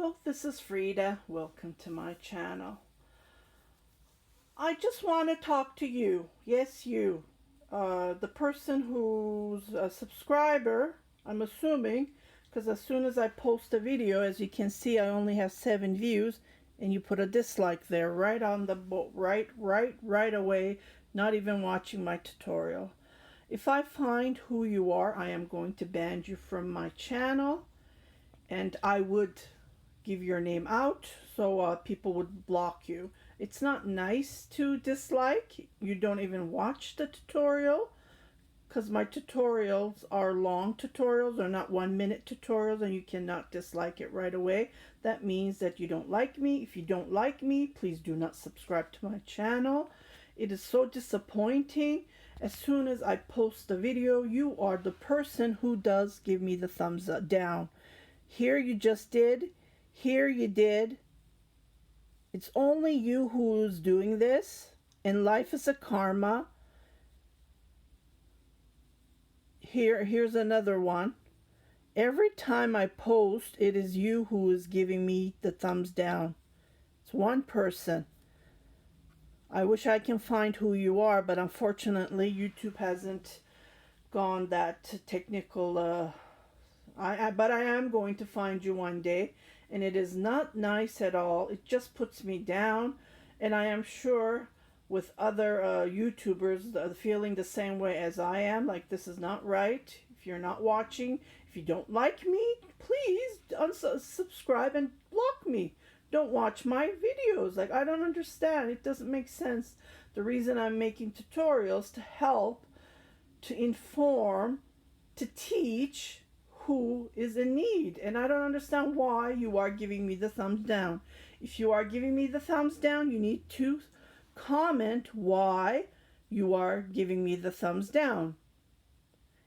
Hello, this is Frida. Welcome to my channel. I just want to talk to you. Yes, you. The person who's a subscriber, I'm assuming, because as soon as I post a video, as you can see, I only have 7 views, and you put a dislike there right on the right away, not even watching my tutorial. If I find who you are, I am going to ban you from my channel, and I would give your name out so people would block you. It's not nice to dislike. You don't even watch the tutorial, because my tutorials are long tutorials. They're not 1-minute tutorials, and you cannot dislike it right away. That means that you don't like me. If you don't like me, please do not subscribe to my channel. It is so disappointing. As soon as I post the video, you are the person who does give me the thumbs down. Here you just did. Here you did. It's only you who's doing this, and life is a karma. Here's another one. Every time I post, it is you who is giving me the thumbs down. It's one person. I wish I can find who you are, but unfortunately YouTube hasn't gone that technical. But I am going to find you one day, and it is not nice at all. It just puts me down, and I am sure with other YouTubers feeling the same way as I am, like this is not right. If you're not watching, if you don't like me, please unsubscribe and block me. Don't watch my videos. Like, I don't understand. It doesn't make sense. The reason I'm making tutorials to help, to inform, to teach who is in need, and I don't understand why you are giving me the thumbs down. If you are giving me the thumbs down, you need to comment why you are giving me the thumbs down.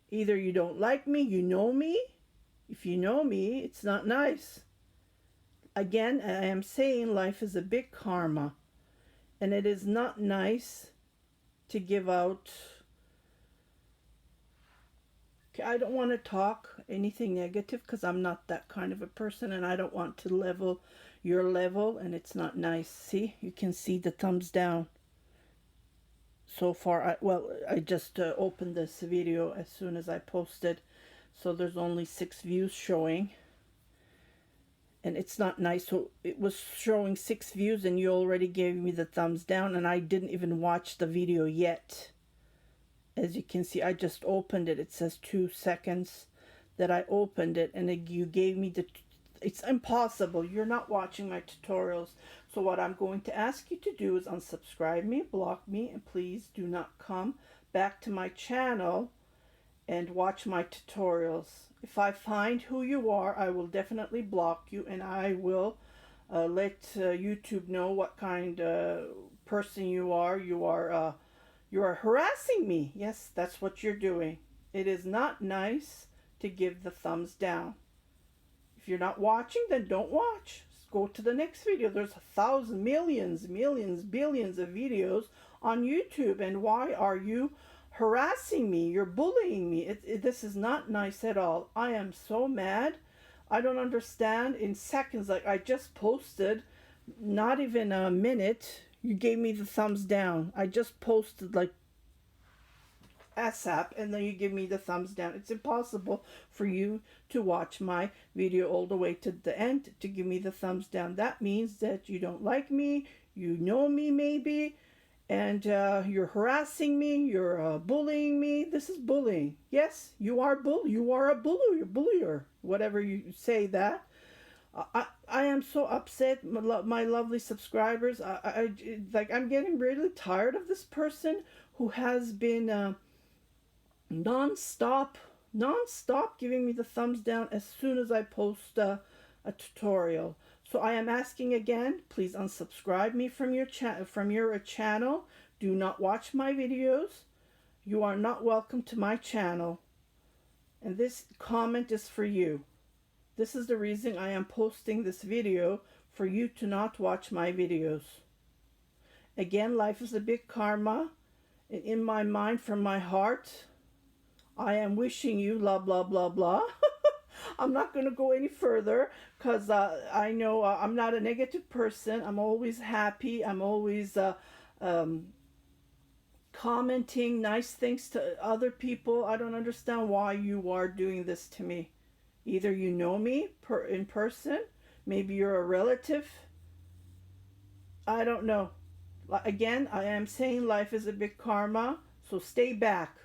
Either you don't like me, you know me. If you know me, it's not nice. Again, I am saying life is a big karma, and it is not nice to give out. I don't want to talk anything negative because I'm not that kind of a person, and I don't want to level your level, and it's not nice. See, you can see the thumbs down. So far, I just opened this video as soon as I posted, so there's only 6 views showing, and it's not nice. So it was showing 6 views, and you already gave me the thumbs down, and I didn't even watch the video yet. As you can see, I just opened it. It says 2 seconds that I opened it, and you gave me the... It's impossible. You're not watching my tutorials. So what I'm going to ask you to do is unsubscribe me, block me, and please do not come back to my channel and watch my tutorials. If I find who you are, I will definitely block you, and I will let YouTube know what kind of person you are. You are harassing me. Yes, that's what you're doing. It is not nice to give the thumbs down. If you're not watching, then don't watch. Just go to the next video. There's 1,000, millions, billions of videos on YouTube. And why are you harassing me? You're bullying me. This is not nice at all. I am so mad. I don't understand. In seconds, like I just posted, not even a minute, you gave me the thumbs down. I just posted like ASAP, and then you give me the thumbs down. It's impossible for you to watch my video all the way to the end to give me the thumbs down. That means that you don't like me, you know me maybe, and you're harassing me, you're bullying me. This is bullying. Yes, you are you are a bullier, whatever you say that. I am so upset, my lovely subscribers. I'm getting really tired of this person who has been non-stop giving me the thumbs down as soon as I post a tutorial. So I am asking again, please unsubscribe me from your channel. Do not watch my videos. You are not welcome to my channel. And this comment is for you. This is the reason I am posting this video, for you to not watch my videos. Again, life is a big karma. And in my mind, from my heart, I am wishing you blah, blah, blah, blah. I'm not going to go any further because I know I'm not a negative person. I'm always happy. I'm always um, commenting nice things to other people. I don't understand why you are doing this to me. Either you know me in person, maybe you're a relative. I don't know. Again, I am saying life is a big karma, so stay back.